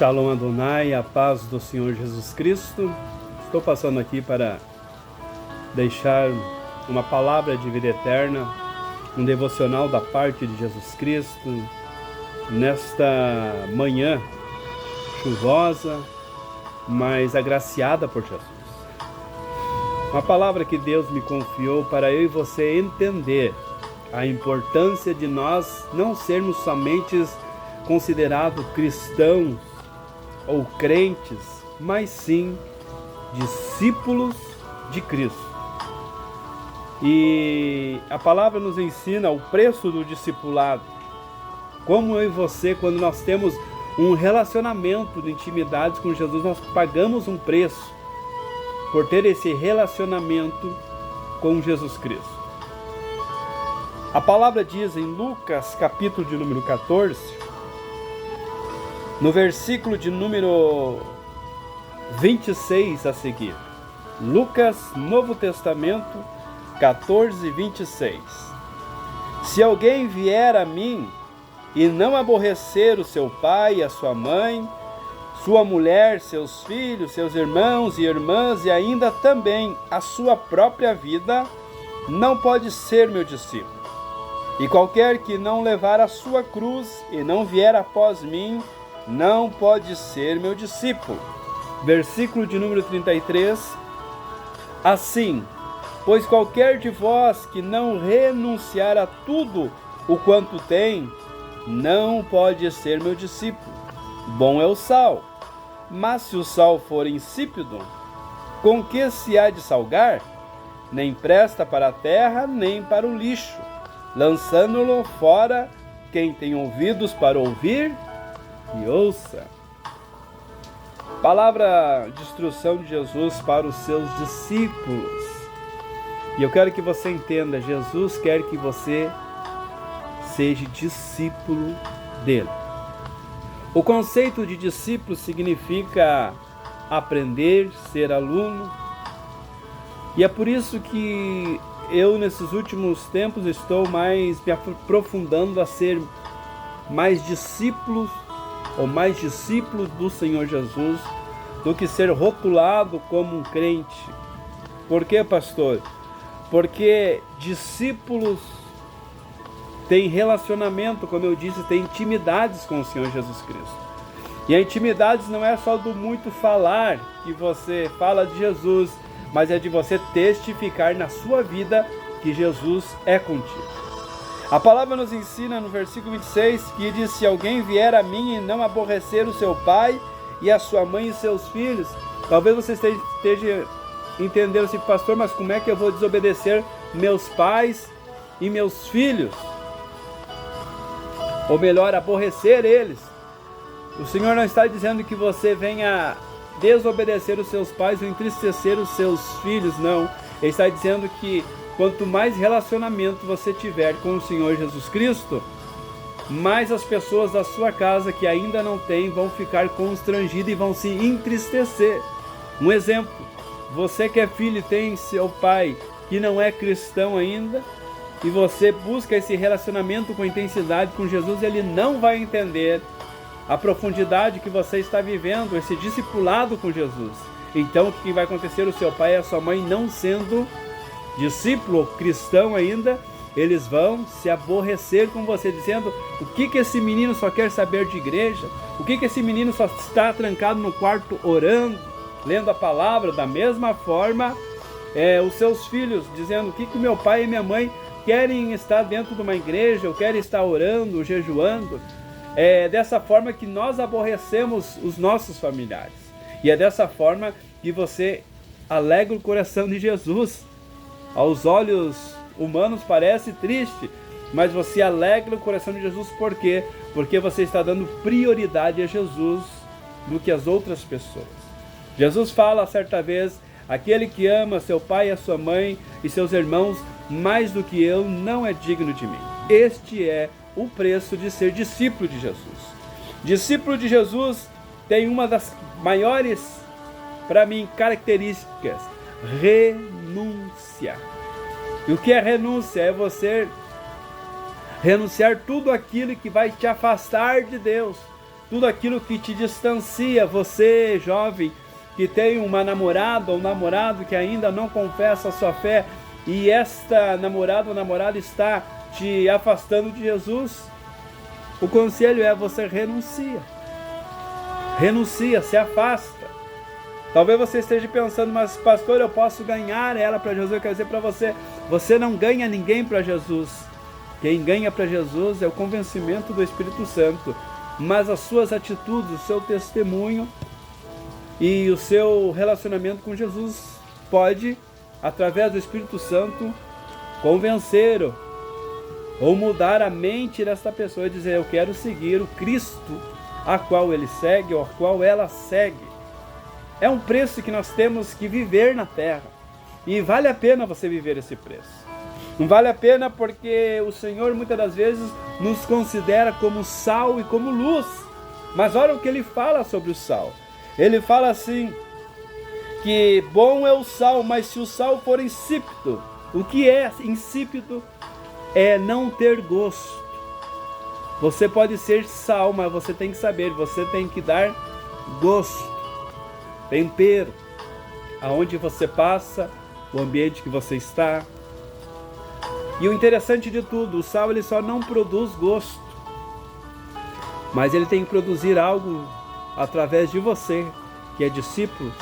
Shalom Adonai, a paz do Senhor Jesus Cristo. Estou passando aqui para deixar uma palavra de vida eterna, um devocional da parte de Jesus Cristo, nesta manhã chuvosa, mas agraciada por Jesus. Uma palavra que Deus me confiou para eu e você entender a importância de nós não sermos somente considerados cristãos ou crentes, mas sim discípulos de Cristo. E a palavra nos ensina o preço do discipulado. Como eu e você, quando nós temos um relacionamento de intimidade com Jesus, nós pagamos um preço por ter esse relacionamento com Jesus Cristo. A palavra diz em Lucas, capítulo de número 14, no versículo de número 26 a seguir. Lucas, Novo Testamento, 14, 26. Se alguém vier a mim e não aborrecer o seu pai, a sua mãe, sua mulher, seus filhos, seus irmãos e irmãs e ainda também a sua própria vida, não pode ser meu discípulo. E qualquer que não levar a sua cruz e não vier após mim, não pode ser meu discípulo. Versículo de número 33. Assim, pois qualquer de vós que não renunciar a tudo o quanto tem, não pode ser meu discípulo. Bom é o sal, mas se o sal for insípido, com que se há de salgar? Nem presta para a terra, nem para o lixo, lançando-lo fora. Quem tem ouvidos para ouvir, e ouça. Palavra de instrução de Jesus para os seus discípulos. E eu quero que você entenda, Jesus quer que você seja discípulo dele. O conceito de discípulo significa aprender, ser aluno. E é por isso que eu, nesses últimos tempos, estou mais me aprofundando a ser mais discípulo do Senhor Jesus do que ser rotulado como um crente. Por quê, pastor? Porque discípulos têm relacionamento, como eu disse, têm intimidades com o Senhor Jesus Cristo. E a intimidade não é só do muito falar, que você fala de Jesus, mas é de você testificar na sua vida que Jesus é contigo. A palavra nos ensina no versículo 26 que diz: se alguém vier a mim e não aborrecer o seu pai e a sua mãe e seus filhos. Talvez você esteja entendendo assim, pastor, mas como é que eu vou desobedecer meus pais e meus filhos? Ou melhor, aborrecer eles. O Senhor não está dizendo que você venha desobedecer os seus pais ou entristecer os seus filhos, não. Ele está dizendo que quanto mais relacionamento você tiver com o Senhor Jesus Cristo, mais as pessoas da sua casa que ainda não têm vão ficar constrangidas e vão se entristecer. Um exemplo, você que é filho e tem seu pai que não é cristão ainda, e você busca esse relacionamento com intensidade com Jesus, ele não vai entender a profundidade que você está vivendo, esse discipulado com Jesus. Então o que vai acontecer? O seu pai e a sua mãe, não sendo discípulo cristão ainda, eles vão se aborrecer com você, dizendo: o que esse menino só quer saber de igreja? O que esse menino só está trancado no quarto orando, lendo a palavra? Da mesma forma, os seus filhos dizendo: o que meu pai e minha mãe querem estar dentro de uma igreja, ou querem estar orando, jejuando? É dessa forma que nós aborrecemos os nossos familiares. E é dessa forma que você alegra o coração de Jesus. Aos olhos humanos parece triste, mas você alegra o coração de Jesus. Por quê? Porque você está dando prioridade a Jesus do que as outras pessoas. Jesus fala certa vez: aquele que ama seu pai e a sua mãe e seus irmãos mais do que eu não é digno de mim. Este é o preço de ser discípulo de Jesus. Discípulo de Jesus tem uma das maiores, para mim, características: renúncia. E o que é renúncia? É você renunciar tudo aquilo que vai te afastar de Deus, tudo aquilo que te distancia, você jovem que tem uma namorada ou um namorado que ainda não confessa a sua fé e esta namorada ou namorada está te afastando de Jesus, o conselho é: você renuncia, se afasta. Talvez você esteja pensando: mas pastor, eu posso ganhar ela para Jesus. Eu quero dizer para você, você não ganha ninguém para Jesus. Quem ganha para Jesus é o convencimento do Espírito Santo, mas as suas atitudes, o seu testemunho e o seu relacionamento com Jesus pode, através do Espírito Santo, convencer ou mudar a mente desta pessoa e dizer: eu quero seguir o Cristo a qual ele segue ou a qual ela segue. É um preço que nós temos que viver na terra, e vale a pena você viver esse preço. Não vale a pena porque o Senhor muitas das vezes nos considera como sal e como luz. Mas olha o que ele fala sobre o sal. Ele fala assim, que bom é o sal, mas se o sal for insípido, o que é insípido é não ter gosto. Você pode ser sal, mas você tem que saber, você tem que dar gosto, tempero, aonde você passa, o ambiente que você está. E o interessante de tudo, o sal ele só não produz gosto, mas ele tem que produzir algo através de você, que é discípulo,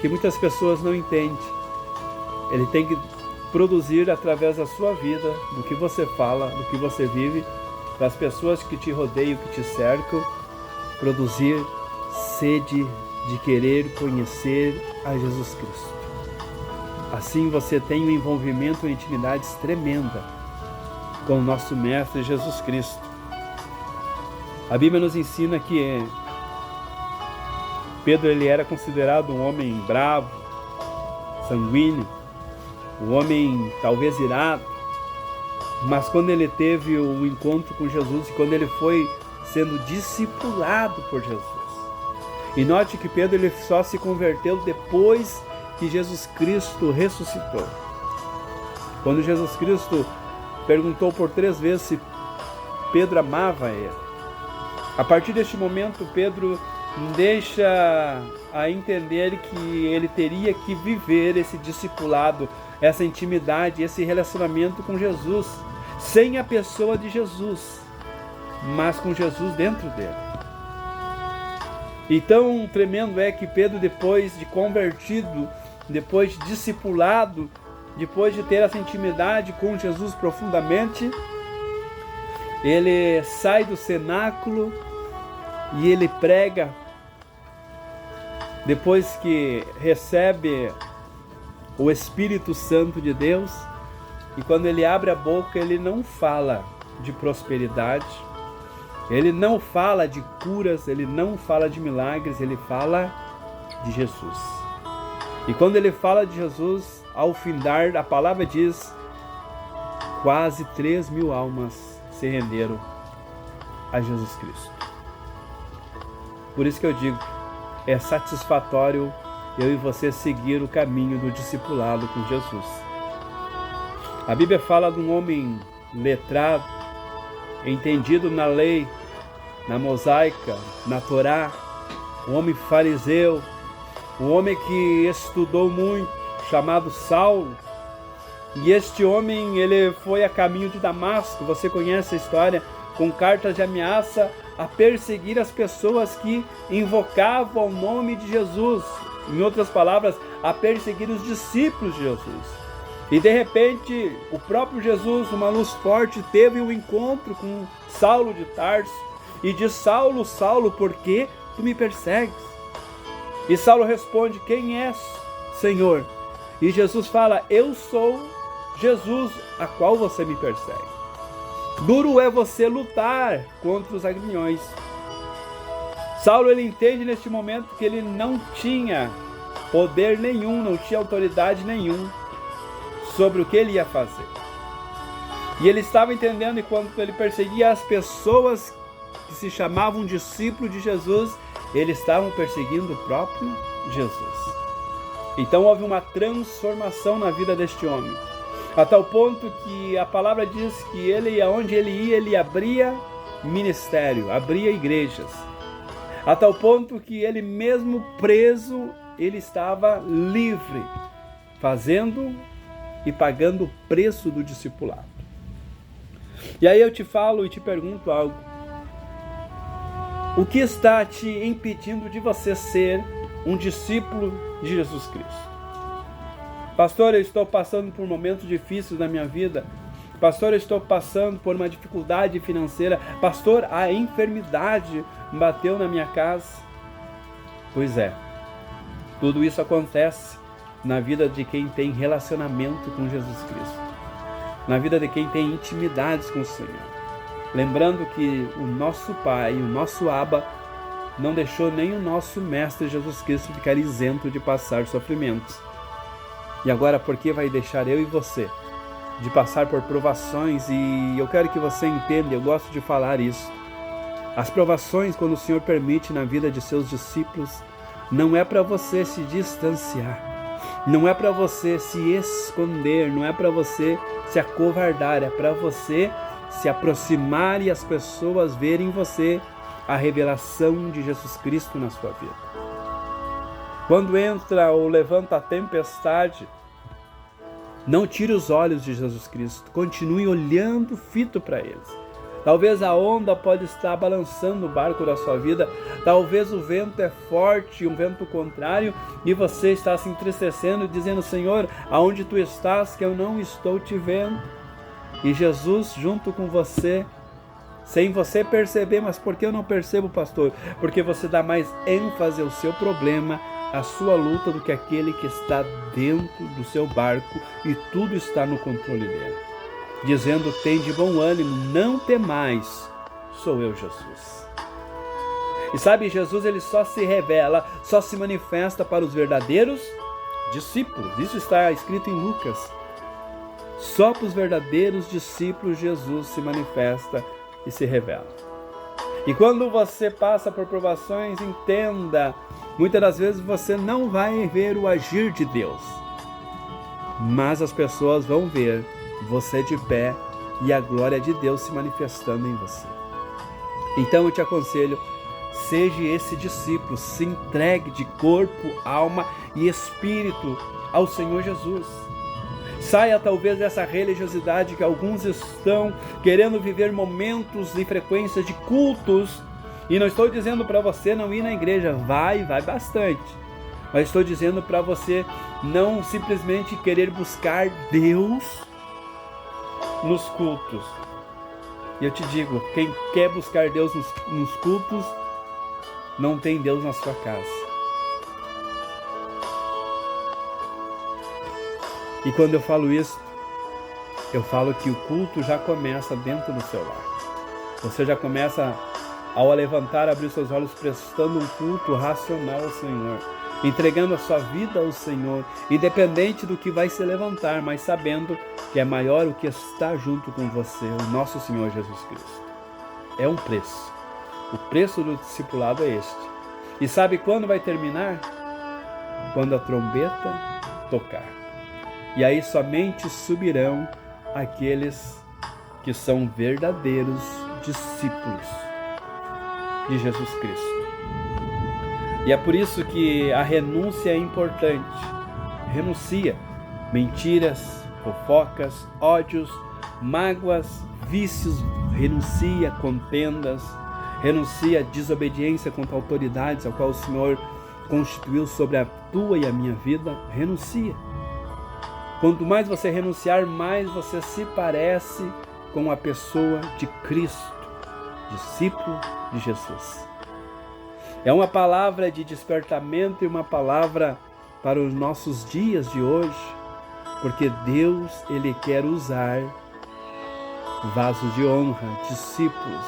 que muitas pessoas não entendem. Ele tem que produzir através da sua vida, do que você fala, do que você vive, das pessoas que te rodeiam, que te cercam, produzir sede de querer conhecer a Jesus Cristo. Assim você tem um envolvimento em intimidades tremenda com o nosso Mestre Jesus Cristo. A Bíblia nos ensina que Pedro ele era considerado um homem bravo, sanguíneo, um homem talvez irado, mas quando ele teve o encontro com Jesus e quando ele foi sendo discipulado por Jesus. E note que Pedro ele só se converteu depois que Jesus Cristo ressuscitou. Quando Jesus Cristo perguntou por 3 vezes se Pedro amava ele. A partir deste momento, Pedro deixa a entender que ele teria que viver esse discipulado, essa intimidade, esse relacionamento com Jesus, sem a pessoa de Jesus, mas com Jesus dentro dele. E tão tremendo é que Pedro, depois de convertido, depois de discipulado, depois de ter essa intimidade com Jesus profundamente, ele sai do cenáculo e ele prega. Depois que recebe o Espírito Santo de Deus, e quando ele abre a boca, ele não fala de prosperidade, ele não fala de curas, ele não fala de milagres, ele fala de Jesus. E quando ele fala de Jesus, ao findar, a palavra diz, quase 3.000 almas se renderam a Jesus Cristo. Por isso que eu digo, é satisfatório eu e você seguir o caminho do discipulado com Jesus. A Bíblia fala de um homem letrado, entendido na lei, na mosaica, na Torá, um homem fariseu, um homem que estudou muito, chamado Saulo. E este homem, ele foi a caminho de Damasco, você conhece a história, com cartas de ameaça a perseguir as pessoas que invocavam o nome de Jesus. Em outras palavras, a perseguir os discípulos de Jesus. E de repente, o próprio Jesus, uma luz forte, teve um encontro com Saulo de Tarso e diz: Saulo, Saulo, por que tu me persegues? E Saulo responde: quem és, Senhor? E Jesus fala: eu sou Jesus, a qual você me persegue. Duro é você lutar contra os aguilhões. Saulo ele entende neste momento que ele não tinha poder nenhum, não tinha autoridade nenhuma sobre o que ele ia fazer. E ele estava entendendo, enquanto ele perseguia as pessoas que se chamavam discípulos de Jesus, eles estavam perseguindo o próprio Jesus. Então houve uma transformação na vida deste homem, a tal ponto que a palavra diz que ele, aonde ele ia, ele abria ministério, abria igrejas. a tal ponto que ele mesmo preso, ele estava livre, fazendo e pagando o preço do discipulado. E aí eu te falo e te pergunto algo. O que está te impedindo de você ser um discípulo de Jesus Cristo? Pastor, eu estou passando por momentos difíceis na minha vida. Pastor, eu estou passando por uma dificuldade financeira. Pastor, a enfermidade bateu na minha casa. Pois é, tudo isso acontece na vida de quem tem relacionamento com Jesus Cristo, na vida de quem tem intimidades com o Senhor. Lembrando que o nosso Pai, o nosso Abba, não deixou nem o nosso Mestre Jesus Cristo ficar isento de passar sofrimentos. E agora, por que vai deixar eu e você de passar por provações? E eu quero que você entenda, eu gosto de falar isso. As provações, quando o Senhor permite na vida de seus discípulos, não é para você se distanciar, não é para você se esconder, não é para você se acovardar, é para você se aproximar e as pessoas verem em você a revelação de Jesus Cristo na sua vida. Quando entra ou levanta a tempestade, não tire os olhos de Jesus Cristo, continue olhando fito para eles. Talvez a onda pode estar balançando o barco da sua vida, talvez o vento é forte, um vento contrário, e você está se entristecendo, dizendo: Senhor, aonde tu estás que eu não estou te vendo? E Jesus junto com você, sem você perceber. Mas por que eu não percebo, pastor? Porque você dá mais ênfase ao seu problema, à sua luta, do que aquele que está dentro do seu barco e tudo está no controle dele. Dizendo: tem de bom ânimo, não temais, sou eu, Jesus. E sabe, Jesus, ele só se revela, só se manifesta para os verdadeiros discípulos. Isso está escrito em Lucas. Só para os verdadeiros discípulos Jesus se manifesta e se revela. E quando você passa por provações, entenda, muitas das vezes você não vai ver o agir de Deus, mas as pessoas vão ver você de pé e a glória de Deus se manifestando em você. Então eu te aconselho, seja esse discípulo, se entregue de corpo, alma e espírito ao Senhor Jesus. Saia talvez dessa religiosidade que alguns estão querendo viver momentos e frequências de cultos. E não estou dizendo para você não ir na igreja, vai bastante. Mas estou dizendo para você não simplesmente querer buscar Deus nos cultos. E eu te digo, quem quer buscar Deus nos cultos, não tem Deus na sua casa. E quando eu falo isso, eu falo que o culto já começa dentro do seu lar. Você já começa, ao levantar, abrir seus olhos, prestando um culto racional ao Senhor, entregando a sua vida ao Senhor, independente do que vai se levantar, mas sabendo que é maior o que está junto com você, o nosso Senhor Jesus Cristo. É um preço. O preço do discipulado é este. E sabe quando vai terminar? Quando a trombeta tocar. E aí somente subirão aqueles que são verdadeiros discípulos de Jesus Cristo. E é por isso que a renúncia é importante. Renuncia mentiras, fofocas, ódios, mágoas, vícios. Renuncia contendas. Renuncia desobediência contra autoridades, ao qual o Senhor constituiu sobre a tua e a minha vida. Renuncia. Quanto mais você renunciar, mais você se parece com a pessoa de Cristo, discípulo de Jesus. É uma palavra de despertamento e uma palavra para os nossos dias de hoje, porque Deus, Ele quer usar vasos de honra, discípulos,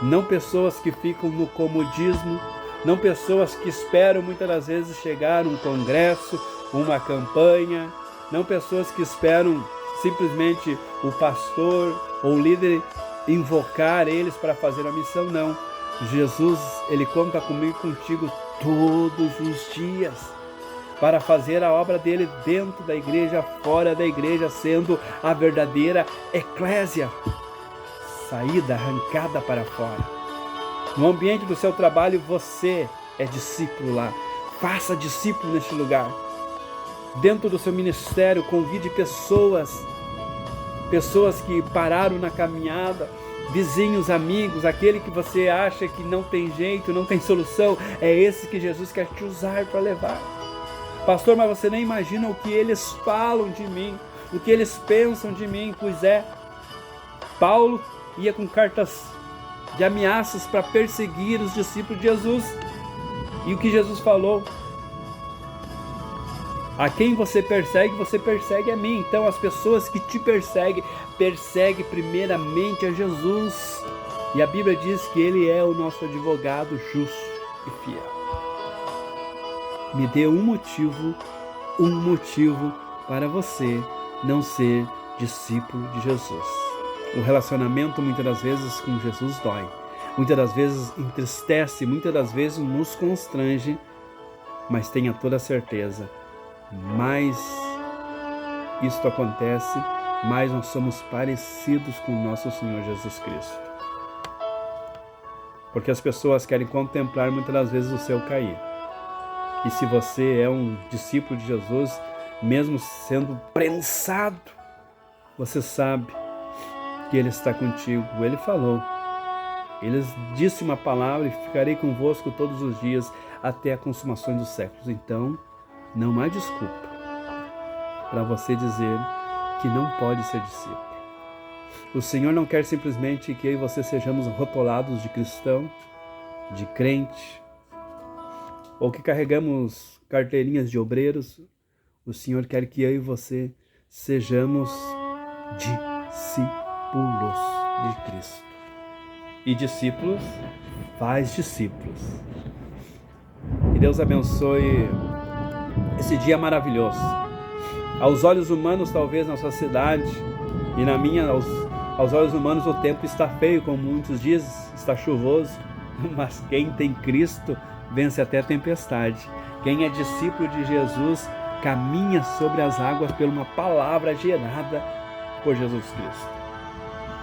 não pessoas que ficam no comodismo, não pessoas que esperam muitas das vezes chegar um congresso, uma campanha, não pessoas que esperam simplesmente o pastor ou o líder invocar eles para fazer a missão, não. Jesus, Ele conta comigo e contigo todos os dias para fazer a obra dele dentro da igreja, fora da igreja, sendo a verdadeira eclésia, saída, arrancada para fora. No ambiente do seu trabalho, você é discípulo lá. Faça discípulo neste lugar. Dentro do seu ministério, convide pessoas que pararam na caminhada, vizinhos, amigos, aquele que você acha que não tem jeito, não tem solução, é esse que Jesus quer te usar para levar. Pastor, mas você nem imagina o que eles falam de mim, o que eles pensam de mim. Pois é, Paulo ia com cartas de ameaças para perseguir os discípulos de Jesus. E o que Jesus falou? A quem você persegue a mim. Então as pessoas que te perseguem primeiramente a Jesus. E a Bíblia diz que Ele é o nosso advogado justo e fiel. Me dê um motivo para você não ser discípulo de Jesus. O relacionamento muitas das vezes com Jesus dói. Muitas das vezes entristece, muitas das vezes nos constrange, mas tenha toda a certeza, mais isto acontece, mais nós somos parecidos com o nosso Senhor Jesus Cristo. Porque as pessoas querem contemplar muitas das vezes o seu cair. E se você é um discípulo de Jesus, mesmo sendo prensado, você sabe que Ele está contigo. Ele falou, Ele disse uma palavra: e ficarei convosco todos os dias até a consumação dos séculos. Então, não há desculpa para você dizer que não pode ser discípulo. O Senhor não quer simplesmente que eu e você sejamos rotulados de cristão, de crente, ou que carregamos carteirinhas de obreiros. O Senhor quer que eu e você sejamos discípulos de Cristo. E discípulos faz discípulos. Que Deus abençoe esse dia maravilhoso. Aos olhos humanos, talvez na sua cidade e na minha, aos olhos humanos, o tempo está feio, como muitos dizem, está chuvoso. Mas quem tem Cristo vence até a tempestade. Quem é discípulo de Jesus caminha sobre as águas por uma palavra gerada por Jesus Cristo.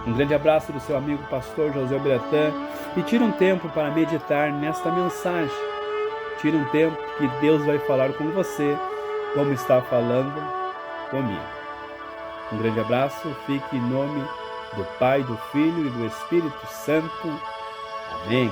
Um grande abraço do seu amigo pastor José Bretã, e tira um tempo para meditar nesta mensagem. Tira um tempo que Deus vai falar com você, como está falando comigo. Um grande abraço, fique em nome do Pai, do Filho e do Espírito Santo. Amém.